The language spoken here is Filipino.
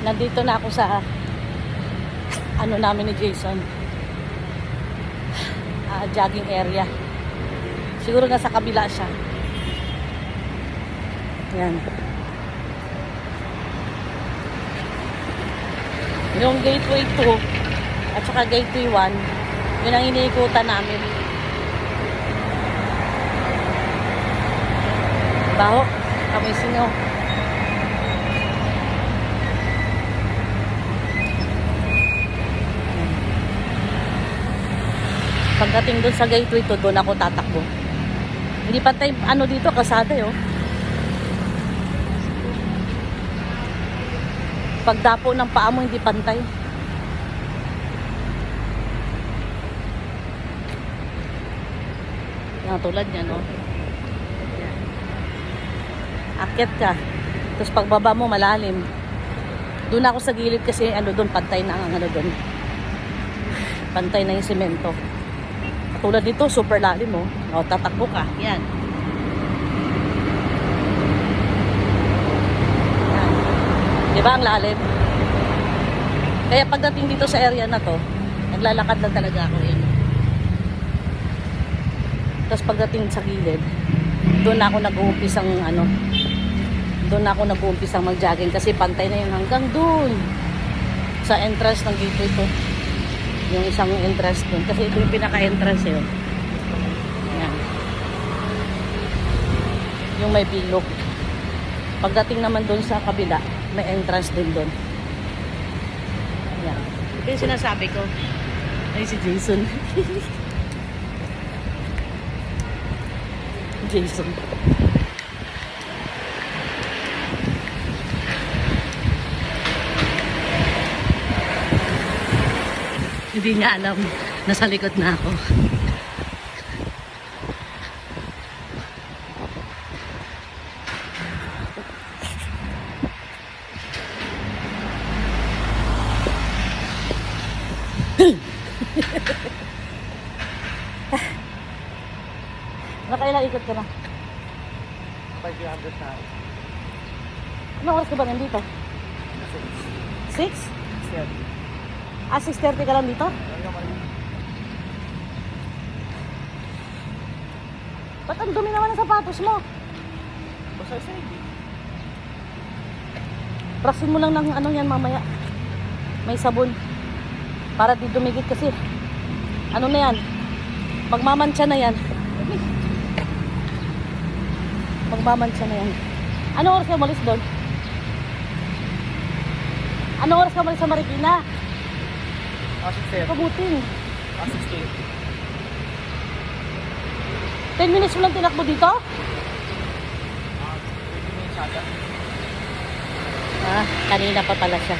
Nandito na ako sa ano namin ni Jason. Jogging area. Siguro nasa kabila siya. Yan. Yung gateway 2 at saka gateway 1, yun ang iniikutan namin. Baho. Amoy singaw. Pagdating doon sa gateway 2, doon ako tatakbo. Hindi pantay ano dito, kasada eh, oh. Pagdapo ng paa mo, hindi pantay. Yan, tulad niya, no? Akyat ka. Tapos pagbaba mo, malalim. Doon ako sa gilid kasi ano doon, pantay na ang ano doon. Pantay na yung semento. Tulad dito, super lalim, oh. O, tatakbo ka. Yan. Diba ang lalim? Kaya pagdating dito sa area na to, naglalakad lang talaga ako yun. Tapos pagdating sa gilid, doon ako nag-uumpisang ano, doon ako nag-uumpisang mag-jogging kasi pantay na yun hanggang doon sa entrance ng gateway to. Yung isang entrance doon. Kasi ito yung pinaka-entrance yun. Yan. Yung may bilog. Pagdating naman doon sa kabila, may entrance din doon. Yan. Ito yung sinasabi ko. Ay, si Jason. Jason. Hindi niya alam. Nasa likod na ako. Nakailang ikot ka na? 500 na. Anong oras ka ba nandito? 6? 6:30 ka lang dito? Ba't ang dumi naman ng sapatos mo? Basta isa hindi. Prasin mo lang ng ano yan mamaya. May sabon. Para di dumigit kasi. Ano na yan? Magmamantsa na yan. Magmamantsa na yan. Ano oras ka umalis doon? Ano oras ka umalis sa Marikina? 6:30. Kabuting. 6:30. 10 minutes mo lang tinakbo dito? 20 minutes ata. Kanina pa pala siya.